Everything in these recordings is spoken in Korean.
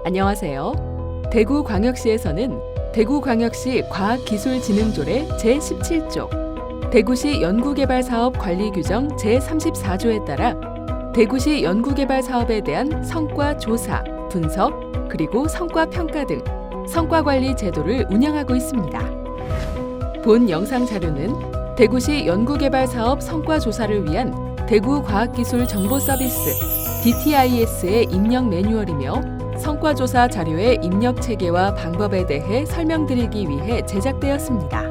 안녕하세요. 대구광역시에서는 대구광역시 과학기술진흥조례 제17조, 대구시 연구개발사업 관리규정 제34조에 따라 대구시 연구개발사업에 대한 성과 조사, 분석, 그리고 성과 평가 등 성과관리 제도를 운영하고 있습니다. 본 영상 자료는 대구시 연구개발사업 성과조사를 위한 대구과학기술정보서비스 DTIS의 입력 매뉴얼이며 성과조사 자료의 입력 체계와 방법에 대해 설명드리기 위해 제작되었습니다.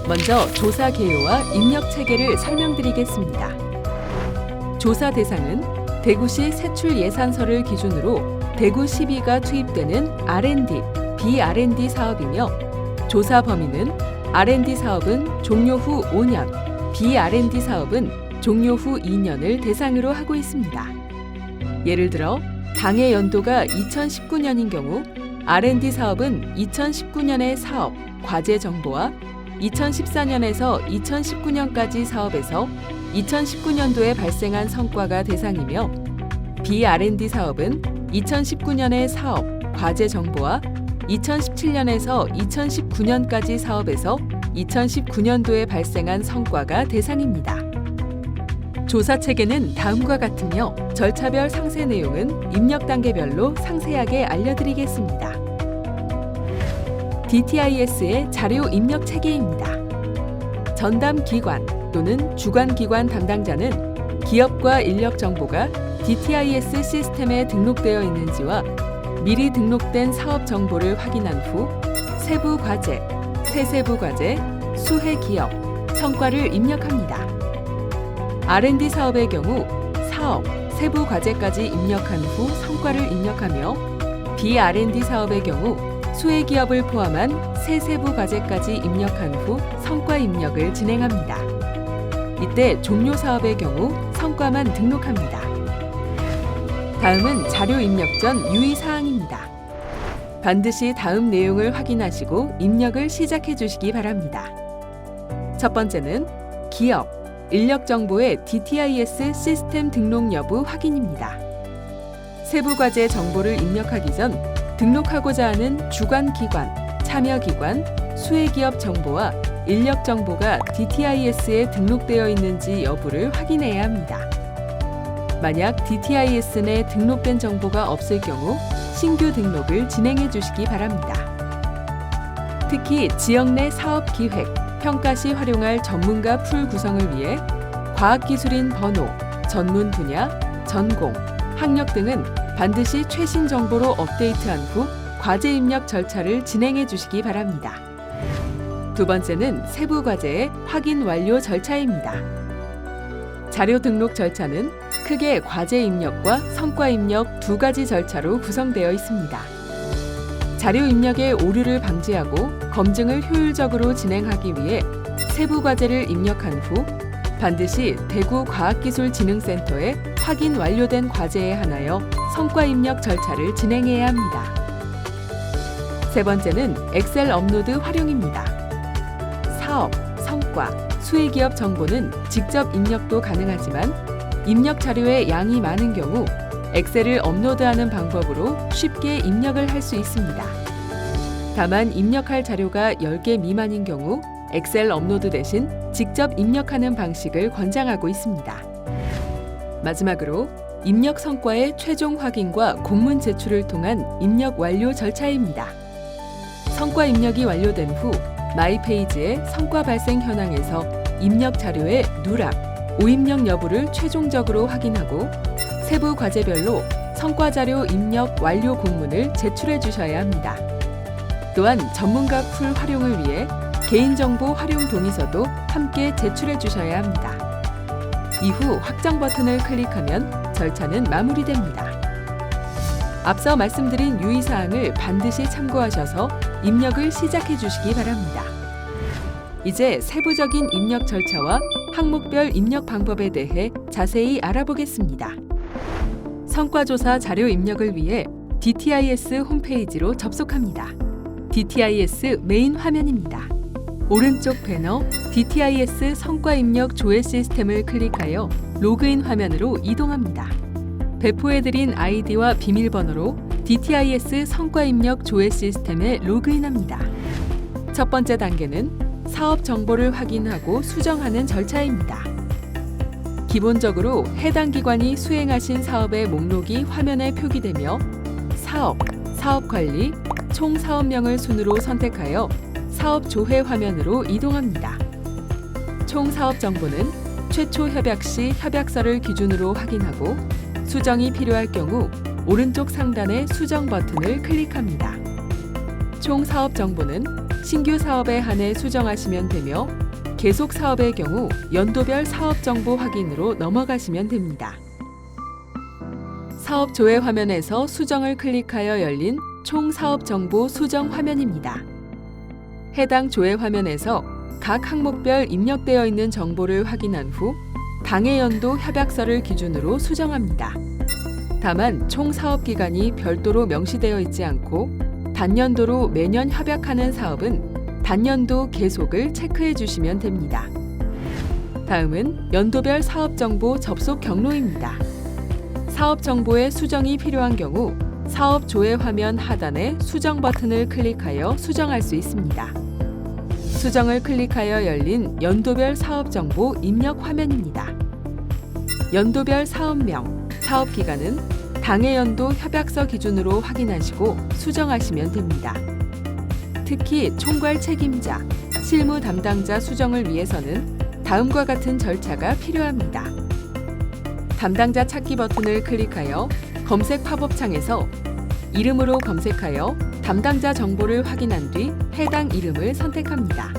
먼저 조사 개요와 입력 체계를 설명드리겠습니다. 조사 대상은 대구시 세출 예산서를 기준으로 대구 시비가 투입되는 R&D, B-R&D 사업이며 조사 범위는 R&D 사업은 종료 후 5년, B-R&D 사업은 종료 후 2년을 대상으로 하고 있습니다. 예를 들어 당해 연도가 2019년인 경우 R&D 사업은 2019년의 사업, 과제 정보와 2014년에서 2019년까지 사업에서 2019년도에 발생한 성과가 대상이며 B-R&D 사업은 2019년의 사업, 과제 정보와 2017년에서 2019년까지 사업에서 2019년도에 발생한 성과가 대상입니다. 조사 체계는 다음과 같으며 절차별 상세 내용은 입력 단계별로 상세하게 알려드리겠습니다. DTIS의 자료 입력 체계입니다. 전담 기관 또는 주관 기관 담당자는 기업과 인력 정보가 DTIS 시스템에 등록되어 있는지와 미리 등록된 사업 정보를 확인한 후 세부 과제, 세세부 과제, 수혜 기업, 성과를 입력합니다. R&D 사업의 경우 사업, 세부 과제까지 입력한 후 성과를 입력하며 B-R&D 사업의 경우 수혜 기업을 포함한 세세부 과제까지 입력한 후 성과 입력을 진행합니다. 이때 종료 사업의 경우 성과만 등록합니다. 다음은 자료 입력 전 유의사항입니다. 반드시 다음 내용을 확인하시고 입력을 시작해 주시기 바랍니다. 첫 번째는 기업, 인력 정보의 DTIS 시스템 등록 여부 확인입니다. 세부 과제 정보를 입력하기 전 등록하고자 하는 주관 기관, 참여 기관, 수혜 기업 정보와 인력 정보가 DTIS에 등록되어 있는지 여부를 확인해야 합니다. 만약 DTIS 내 등록된 정보가 없을 경우 신규 등록을 진행해 주시기 바랍니다. 특히 지역 내 사업 기획, 평가 시 활용할 전문가 풀 구성을 위해 과학기술인 번호, 전문 분야, 전공, 학력 등은 반드시 최신 정보로 업데이트한 후 과제 입력 절차를 진행해 주시기 바랍니다. 두 번째는 세부 과제의 확인 완료 절차입니다. 자료 등록 절차는 크게 과제 입력과 성과 입력 두 가지 절차로 구성되어 있습니다. 자료 입력의 오류를 방지하고 검증을 효율적으로 진행하기 위해 세부 과제를 입력한 후 반드시 대구과학기술진흥센터에 확인 완료된 과제에 한하여 성과 입력 절차를 진행해야 합니다. 세 번째는 엑셀 업로드 활용입니다. 사업, 성과, 수혜 기업 정보는 직접 입력도 가능하지만 입력 자료의 양이 많은 경우 엑셀을 업로드하는 방법으로 쉽게 입력을 할 수 있습니다. 다만 입력할 자료가 10개 미만인 경우 엑셀 업로드 대신 직접 입력하는 방식을 권장하고 있습니다. 마지막으로 입력 성과의 최종 확인과 공문 제출을 통한 입력 완료 절차입니다. 성과 입력이 완료된 후 마이 페이지의 성과 발생 현황에서 입력 자료의 누락, 오입력 여부를 최종적으로 확인하고 세부 과제별로 성과 자료 입력 완료 공문을 제출해 주셔야 합니다. 또한 전문가 풀 활용을 위해 개인정보 활용 동의서도 함께 제출해 주셔야 합니다. 이후 확정 버튼을 클릭하면 절차는 마무리됩니다. 앞서 말씀드린 유의사항을 반드시 참고하셔서 입력을 시작해 주시기 바랍니다. 이제 세부적인 입력 절차와 항목별 입력 방법에 대해 자세히 알아보겠습니다. 성과조사 자료 입력을 위해 DTIS 홈페이지로 접속합니다. DTIS 메인 화면입니다. 오른쪽 배너 DTIS 성과 입력 조회 시스템을 클릭하여 로그인 화면으로 이동합니다. 배포해드린 아이디와 비밀번호로 DTIS 성과 입력 조회 시스템에 로그인합니다. 첫 번째 단계는 사업 정보를 확인하고 수정하는 절차입니다. 기본적으로 해당 기관이 수행하신 사업의 목록이 화면에 표기되며 사업, 사업관리, 총 사업명을 순으로 선택하여 사업 조회 화면으로 이동합니다. 총 사업 정보는 최초 협약 시 협약서를 기준으로 확인하고 수정이 필요할 경우 오른쪽 상단의 수정 버튼을 클릭합니다. 총 사업 정보는 신규 사업에 한해 수정하시면 되며 계속 사업의 경우 연도별 사업 정보 확인으로 넘어가시면 됩니다. 사업 조회 화면에서 수정을 클릭하여 열린 총 사업 정보 수정 화면입니다. 해당 조회 화면에서 각 항목별 입력되어 있는 정보를 확인한 후 당해 연도 협약서를 기준으로 수정합니다. 다만 총 사업 기간이 별도로 명시되어 있지 않고 단년도로 매년 협약하는 사업은 단년도 계속을 체크해 주시면 됩니다. 다음은 연도별 사업 정보 접속 경로입니다. 사업 정보의 수정이 필요한 경우 사업 조회 화면 하단의 수정 버튼을 클릭하여 수정할 수 있습니다. 수정을 클릭하여 열린 연도별 사업 정보 입력 화면입니다. 연도별 사업명, 사업 기간은 당해 연도 협약서 기준으로 확인하시고 수정하시면 됩니다. 특히 총괄 책임자, 실무 담당자 수정을 위해서는 다음과 같은 절차가 필요합니다. 담당자 찾기 버튼을 클릭하여 검색 팝업 창에서 이름으로 검색하여 담당자 정보를 확인한 뒤 해당 이름을 선택합니다.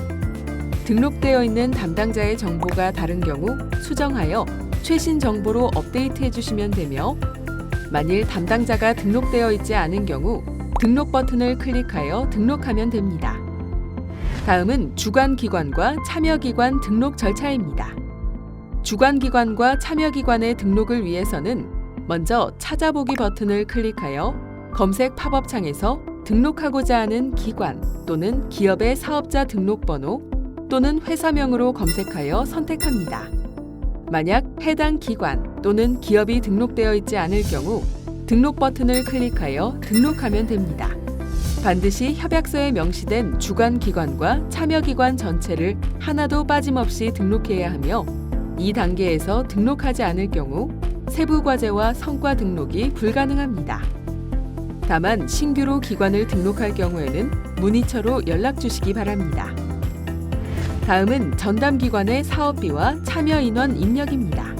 등록되어 있는 담당자의 정보가 다른 경우 수정하여 최신 정보로 업데이트해 주시면 되며 만일 담당자가 등록되어 있지 않은 경우 등록 버튼을 클릭하여 등록하면 됩니다. 다음은 주관기관과 참여기관 등록 절차입니다. 주관기관과 참여기관의 등록을 위해서는 먼저 찾아보기 버튼을 클릭하여 검색 팝업 창에서 등록하고자 하는 기관 또는 기업의 사업자 등록번호 또는 회사명으로 검색하여 선택합니다. 만약 해당 기관 또는 기업이 등록되어 있지 않을 경우 등록 버튼을 클릭하여 등록하면 됩니다. 반드시 협약서에 명시된 주관기관과 참여기관 전체를 하나도 빠짐없이 등록해야 하며 이 단계에서 등록하지 않을 경우 세부 과제와 성과 등록이 불가능합니다. 다만 신규로 기관을 등록할 경우에는 문의처로 연락 주시기 바랍니다. 다음은 전담기관의 사업비와 참여인원 입력입니다.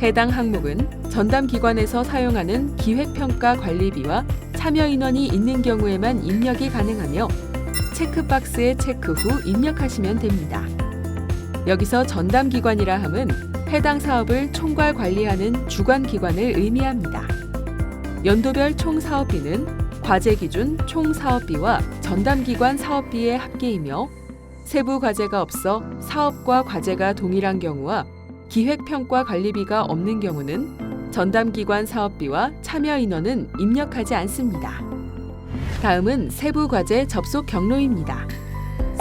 해당 항목은 전담기관에서 사용하는 기획평가 관리비와 참여인원이 있는 경우에만 입력이 가능하며 체크박스에 체크 후 입력하시면 됩니다. 여기서 전담기관이라 함은 해당 사업을 총괄 관리하는 주관기관을 의미합니다. 연도별 총사업비는 과제 기준 총사업비와 전담기관 사업비의 합계이며 세부 과제가 없어 사업과 과제가 동일한 경우와 기획평가 관리비가 없는 경우는 전담기관 사업비와 참여인원은 입력하지 않습니다. 다음은 세부 과제 접속 경로입니다.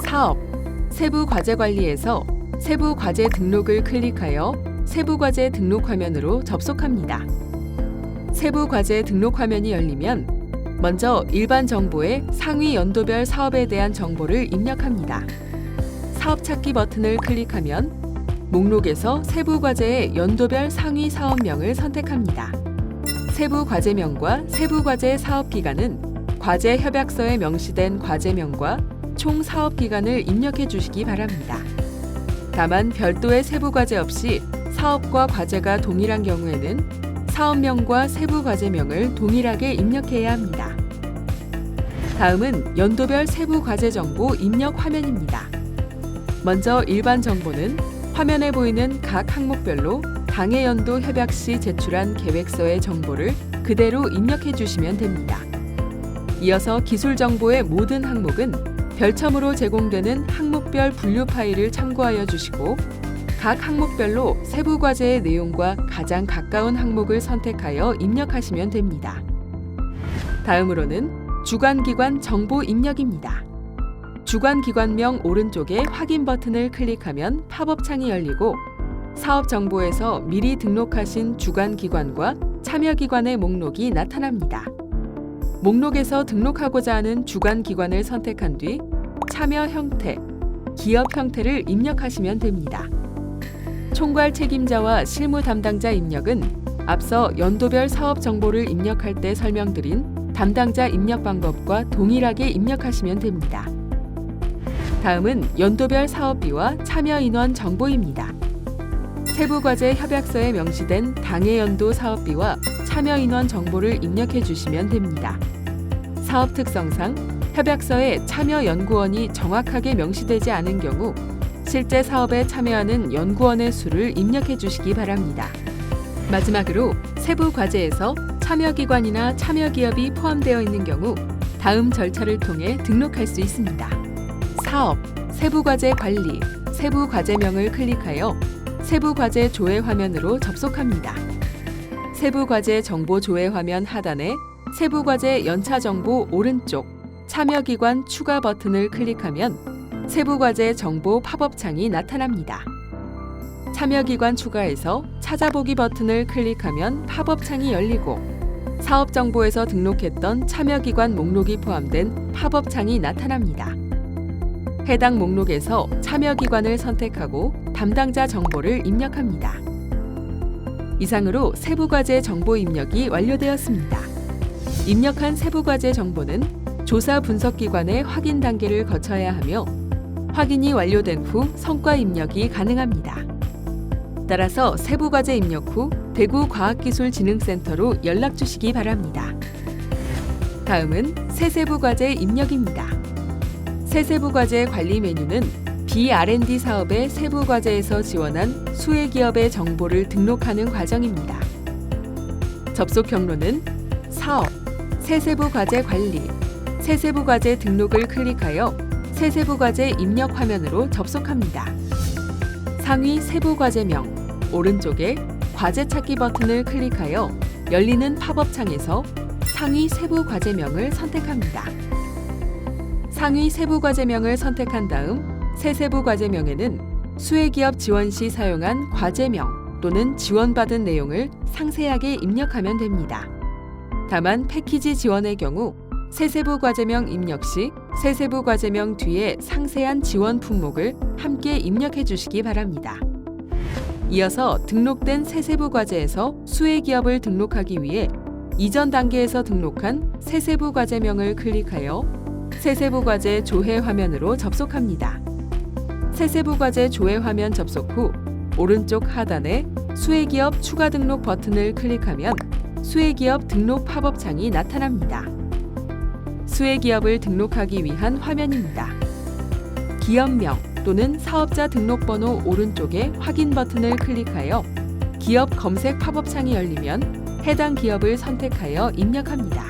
사업, 세부 과제 관리에서 세부 과제 등록을 클릭하여 세부 과제 등록 화면으로 접속합니다. 세부 과제 등록 화면이 열리면 먼저 일반 정보에 상위 연도별 사업에 대한 정보를 입력합니다. 사업 찾기 버튼을 클릭하면 목록에서 세부 과제의 연도별 상위 사업명을 선택합니다. 세부 과제명과 세부 과제 사업 기간은 과제 협약서에 명시된 과제명과 총 사업 기간을 입력해 주시기 바랍니다. 다만 별도의 세부 과제 없이 사업과 과제가 동일한 경우에는 사업명과 세부 과제명을 동일하게 입력해야 합니다. 다음은 연도별 세부 과제 정보 입력 화면입니다. 먼저 일반 정보는 화면에 보이는 각 항목별로 당해 연도 협약 시 제출한 계획서의 정보를 그대로 입력해 주시면 됩니다. 이어서 기술 정보의 모든 항목은 별첨으로 제공되는 항목별 분류 파일을 참고하여 주시고 각 항목별로 세부 과제의 내용과 가장 가까운 항목을 선택하여 입력하시면 됩니다. 다음으로는 주관기관 정보 입력입니다. 주관기관명 오른쪽에 확인 버튼을 클릭하면 팝업 창이 열리고 사업 정보에서 미리 등록하신 주관기관과 참여기관의 목록이 나타납니다. 목록에서 등록하고자 하는 주관 기관을 선택한 뒤 참여 형태, 기업 형태를 입력하시면 됩니다. 총괄 책임자와 실무 담당자 입력은 앞서 연도별 사업 정보를 입력할 때 설명드린 담당자 입력 방법과 동일하게 입력하시면 됩니다. 다음은 연도별 사업비와 참여 인원 정보입니다. 세부과제 협약서에 명시된 당해 연도 사업비와 참여 인원 정보를 입력해 주시면 됩니다. 사업 특성상 협약서에 참여 연구원이 정확하게 명시되지 않은 경우 실제 사업에 참여하는 연구원의 수를 입력해 주시기 바랍니다. 마지막으로 세부과제에서 참여기관이나 참여기업이 포함되어 있는 경우 다음 절차를 통해 등록할 수 있습니다. 사업, 세부과제 관리, 세부과제명을 클릭하여 세부과제 조회 화면으로 접속합니다. 세부과제 정보 조회 화면 하단에 세부과제 연차 정보 오른쪽 참여기관 추가 버튼을 클릭하면 세부과제 정보 팝업 창이 나타납니다. 참여기관 추가에서 찾아보기 버튼을 클릭하면 팝업 창이 열리고 사업 정보에서 등록했던 참여기관 목록이 포함된 팝업 창이 나타납니다. 해당 목록에서 참여기관을 선택하고 담당자 정보를 입력합니다. 이상으로 세부과제 정보 입력이 완료되었습니다. 입력한 세부과제 정보는 조사 분석기관의 확인 단계를 거쳐야 하며 확인이 완료된 후 성과 입력이 가능합니다. 따라서 세부과제 입력 후 대구과학기술진흥센터로 연락 주시기 바랍니다. 다음은 새세부과제 입력입니다. 새세부과제 관리 메뉴는 B&D 사업의 세부과제에서 지원한 수혜기업의 정보를 등록하는 과정입니다. 접속 경로는 사업, 새세부과제 관리, 새세부과제 등록을 클릭하여 새세부과제 입력 화면으로 접속합니다. 상위 세부과제명, 오른쪽에 과제 찾기 버튼을 클릭하여 열리는 팝업 창에서 상위 세부과제명을 선택합니다. 상위 세부과제명을 선택한 다음 새세부과제명에는 수혜기업 지원 시 사용한 과제명 또는 지원받은 내용을 상세하게 입력하면 됩니다. 다만 패키지 지원의 경우 새세부과제명 입력 시 새세부과제명 뒤에 상세한 지원 품목을 함께 입력해 주시기 바랍니다. 이어서 등록된 새세부과제에서 수혜기업을 등록하기 위해 이전 단계에서 등록한 새세부과제명을 클릭하여 새세부과제 조회 화면으로 접속합니다. 새세부과제 조회 화면 접속 후 오른쪽 하단에 수혜기업 추가 등록 버튼을 클릭하면 수혜기업 등록 팝업 창이 나타납니다. 수혜기업을 등록하기 위한 화면입니다. 기업명 또는 사업자 등록번호 오른쪽에 확인 버튼을 클릭하여 기업 검색 팝업 창이 열리면 해당 기업을 선택하여 입력합니다.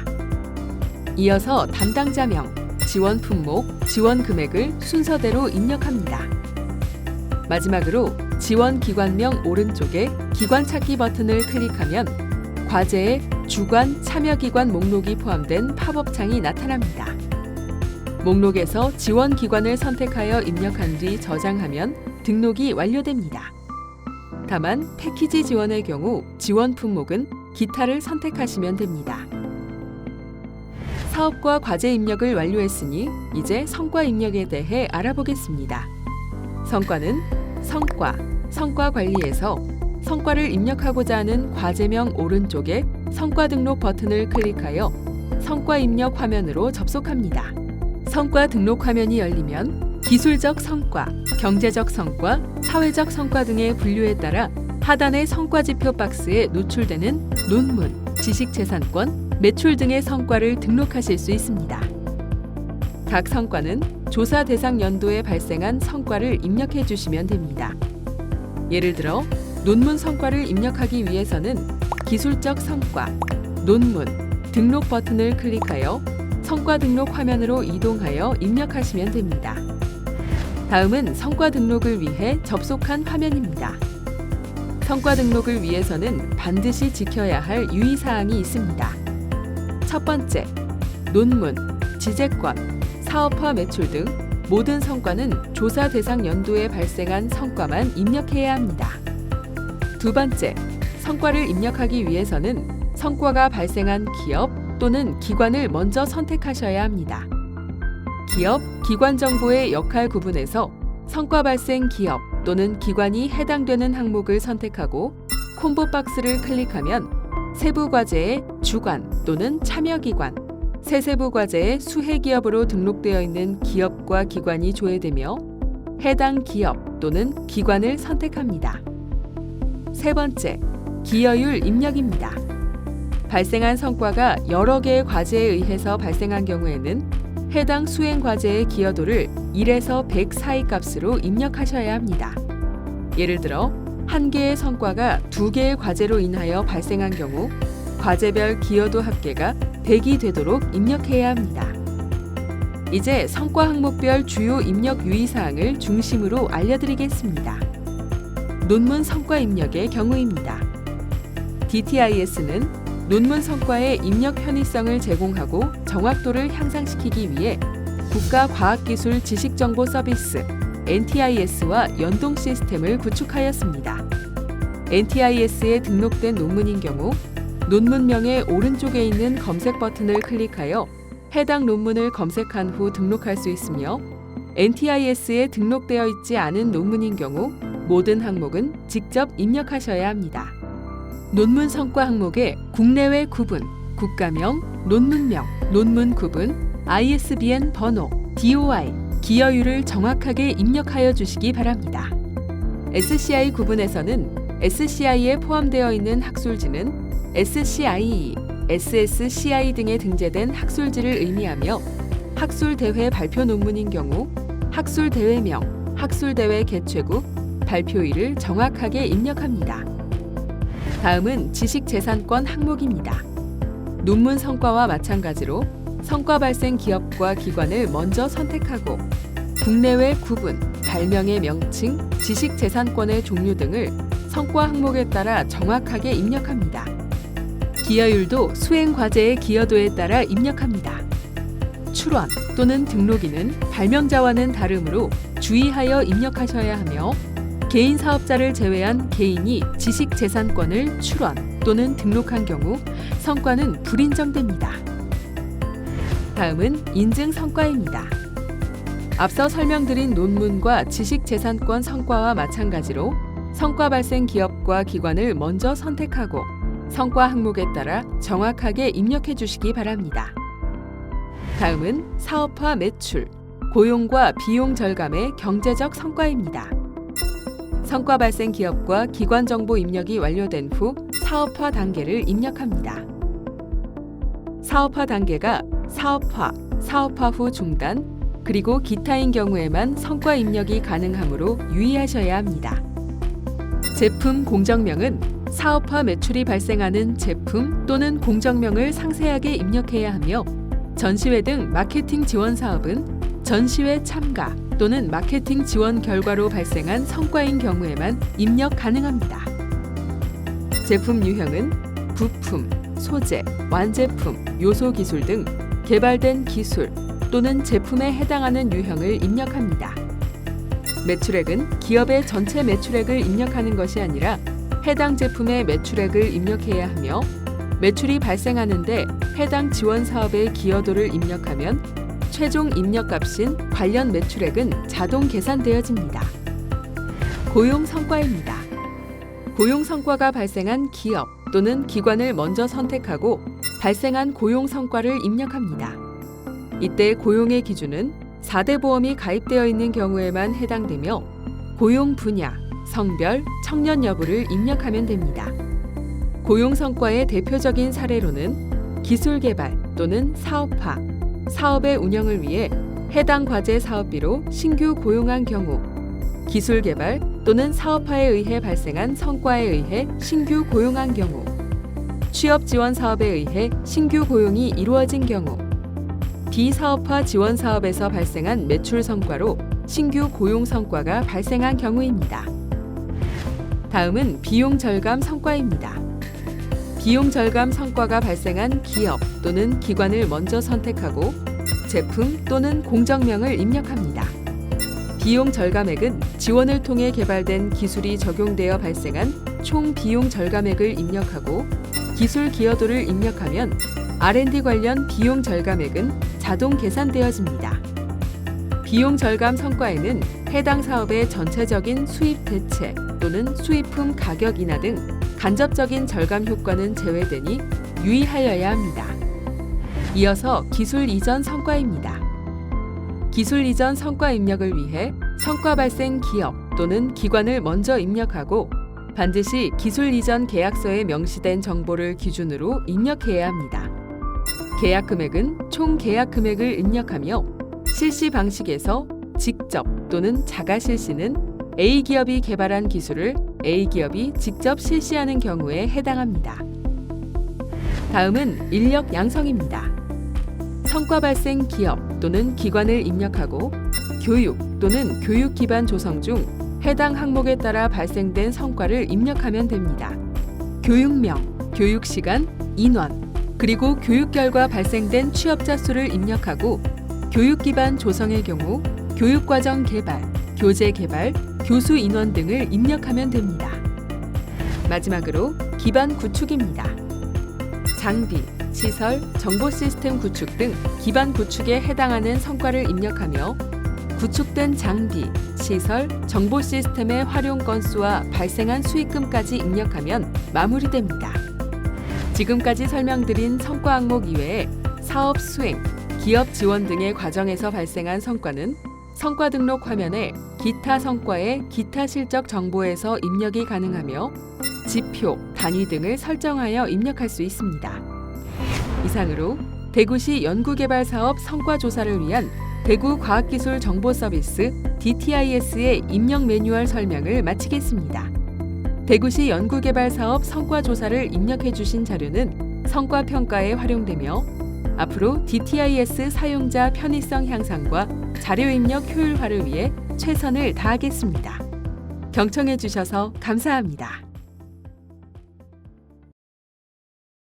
이어서 담당자명, 지원 품목, 지원 금액을 순서대로 입력합니다. 마지막으로 지원 기관명 오른쪽에 기관 찾기 버튼을 클릭하면 과제에 주관 참여기관 목록이 포함된 팝업 창이 나타납니다. 목록에서 지원 기관을 선택하여 입력한 뒤 저장하면 등록이 완료됩니다. 다만 패키지 지원의 경우 지원 품목은 기타를 선택하시면 됩니다. 사업과 과제 입력을 완료했으니 이제 성과 입력에 대해 알아보겠습니다. 성과는 성과 관리에서 성과를 입력하고자 하는 과제명 오른쪽에 성과 등록 버튼을 클릭하여 성과 입력 화면으로 접속합니다. 성과 등록 화면이 열리면 기술적 성과, 경제적 성과, 사회적 성과 등의 분류에 따라 하단의 성과지표 박스에 노출되는 논문, 지식재산권, 매출 등의 성과를 등록하실 수 있습니다. 각 성과는 조사 대상 연도에 발생한 성과를 입력해 주시면 됩니다. 예를 들어 논문 성과를 입력하기 위해서는 기술적 성과, 논문, 등록 버튼을 클릭하여 성과 등록 화면으로 이동하여 입력하시면 됩니다. 다음은 성과 등록을 위해 접속한 화면입니다. 성과 등록을 위해서는 반드시 지켜야 할 유의사항이 있습니다. 첫 번째, 논문, 지재권, 사업화 매출 등 모든 성과는 조사 대상 연도에 발생한 성과만 입력해야 합니다. 두 번째, 성과를 입력하기 위해서는 성과가 발생한 기업, 또는 기관을 먼저 선택하셔야 합니다. 기업, 기관 정보의 역할 구분에서 성과 발생 기업 또는 기관이 해당되는 항목을 선택하고 콤보 박스를 클릭하면 세부 과제의 주관 또는 참여 기관, 세세부 과제의 수혜 기업으로 등록되어 있는 기업과 기관이 조회되며 해당 기업 또는 기관을 선택합니다. 세 번째, 기여율 입력입니다. 발생한 성과가 여러 개의 과제에 의해서 발생한 경우에는 해당 수행 과제의 기여도를 1에서 100 사이 값으로 입력하셔야 합니다. 예를 들어, 한 개의 성과가 두 개의 과제로 인하여 발생한 경우 과제별 기여도 합계가 100이 되도록 입력해야 합니다. 이제 성과 항목별 주요 입력 유의사항을 중심으로 알려드리겠습니다. 논문 성과 입력의 경우입니다. DTIS는 논문 성과의 입력 편의성을 제공하고 정확도를 향상시키기 위해 국가과학기술 지식정보 서비스 NTIS와 연동 시스템을 구축하였습니다. NTIS에 등록된 논문인 경우 논문명의 오른쪽에 있는 검색 버튼을 클릭하여 해당 논문을 검색한 후 등록할 수 있으며 NTIS에 등록되어 있지 않은 논문인 경우 모든 항목은 직접 입력하셔야 합니다. 논문 성과 항목의 국내외 구분, 국가명, 논문명, 논문 구분, ISBN 번호, DOI, 기여율을 정확하게 입력하여 주시기 바랍니다. SCI 구분에서는 SCI에 포함되어 있는 학술지는 SCIE, SSCI 등에 등재된 학술지를 의미하며 학술대회 발표 논문인 경우 학술대회명, 학술대회 개최국, 발표일을 정확하게 입력합니다. 다음은 지식재산권 항목입니다. 논문 성과와 마찬가지로 성과 발생 기업과 기관을 먼저 선택하고 국내외 구분, 발명의 명칭, 지식재산권의 종류 등을 성과 항목에 따라 정확하게 입력합니다. 기여율도 수행 과제의 기여도에 따라 입력합니다. 출원 또는 등록인은 발명자와는 다르므로 주의하여 입력하셔야 하며 개인 사업자를 제외한 개인이 지식재산권을 출원 또는 등록한 경우 성과는 불인정됩니다. 다음은 인증 성과입니다. 앞서 설명드린 논문과 지식재산권 성과와 마찬가지로 성과 발생 기업과 기관을 먼저 선택하고 성과 항목에 따라 정확하게 입력해 주시기 바랍니다. 다음은 사업화 매출, 고용과 비용 절감의 경제적 성과입니다. 성과 발생 기업과 기관 정보 입력이 완료된 후 사업화 단계를 입력합니다. 사업화 단계가 사업화, 사업화 후 중단, 그리고 기타인 경우에만 성과 입력이 가능하므로 유의하셔야 합니다. 제품 공정명은 사업화 매출이 발생하는 제품 또는 공정명을 상세하게 입력해야 하며 전시회 등 마케팅 지원 사업은 전시회 참가 또는 마케팅 지원 결과로 발생한 성과인 경우에만 입력 가능합니다. 제품 유형은 부품, 소재, 완제품, 요소 기술 등 개발된 기술 또는 제품에 해당하는 유형을 입력합니다. 매출액은 기업의 전체 매출액을 입력하는 것이 아니라 해당 제품의 매출액을 입력해야 하며 매출이 발생하는데 해당 지원 사업의 기여도를 입력하면 최종 입력값인 관련 매출액은 자동 계산되어집니다. 고용 성과입니다. 고용 성과가 발생한 기업 또는 기관을 먼저 선택하고 발생한 고용 성과를 입력합니다. 이때 고용의 기준은 4대 보험이 가입되어 있는 경우에만 해당되며 고용 분야, 성별, 청년 여부를 입력하면 됩니다. 고용 성과의 대표적인 사례로는 기술 개발 또는 사업화, 사업의 운영을 위해 해당 과제 사업비로 신규 고용한 경우, 기술 개발 또는 사업화에 의해 발생한 성과에 의해 신규 고용한 경우, 취업 지원 사업에 의해 신규 고용이 이루어진 경우, 비사업화 지원 사업에서 발생한 매출 성과로 신규 고용 성과가 발생한 경우입니다. 다음은 비용 절감 성과입니다. 비용 절감 성과가 발생한 기업 또는 기관을 먼저 선택하고 제품 또는 공정명을 입력합니다. 비용 절감액은 지원을 통해 개발된 기술이 적용되어 발생한 총 비용 절감액을 입력하고 기술 기여도를 입력하면 R&D 관련 비용 절감액은 자동 계산되어집니다. 비용 절감 성과에는 해당 사업의 전체적인 수입 대체 또는 수입품 가격 인하 등 간접적인 절감 효과는 제외되니 유의하여야 합니다. 이어서 기술 이전 성과입니다. 기술 이전 성과 입력을 위해 성과 발생 기업 또는 기관을 먼저 입력하고 반드시 기술 이전 계약서에 명시된 정보를 기준으로 입력해야 합니다. 계약 금액은 총 계약 금액을 입력하며 실시 방식에서 직접 또는 자가 실시는 A기업이 개발한 기술을 A기업이 직접 실시하는 경우에 해당합니다. 다음은 인력 양성입니다. 성과 발생 기업 또는 기관을 입력하고 교육 또는 교육 기반 조성 중 해당 항목에 따라 발생된 성과를 입력하면 됩니다. 교육명, 교육시간, 인원, 그리고 교육 결과 발생된 취업자 수를 입력하고 교육 기반 조성의 경우 교육과정 개발, 교재 개발, 교수 인원 등을 입력하면 됩니다. 마지막으로 기반 구축입니다. 장비, 시설, 정보 시스템 구축 등 기반 구축에 해당하는 성과를 입력하며 구축된 장비, 시설, 정보 시스템의 활용 건수와 발생한 수익금까지 입력하면 마무리됩니다. 지금까지 설명드린 성과 항목 이외에 사업 수행, 기업 지원 등의 과정에서 발생한 성과는 성과 등록 화면에 기타 성과의 기타 실적 정보에서 입력이 가능하며 지표, 단위 등을 설정하여 입력할 수 있습니다. 이상으로 대구시 연구개발사업 성과조사를 위한 대구 과학기술정보서비스 DTIS의 입력 매뉴얼 설명을 마치겠습니다. 대구시 연구개발사업 성과조사를 입력해 주신 자료는 성과평가에 활용되며 앞으로 DTIS 사용자 편의성 향상과 자료 입력 효율화를 위해 최선을 다하겠습니다. 경청해 주셔서 감사합니다.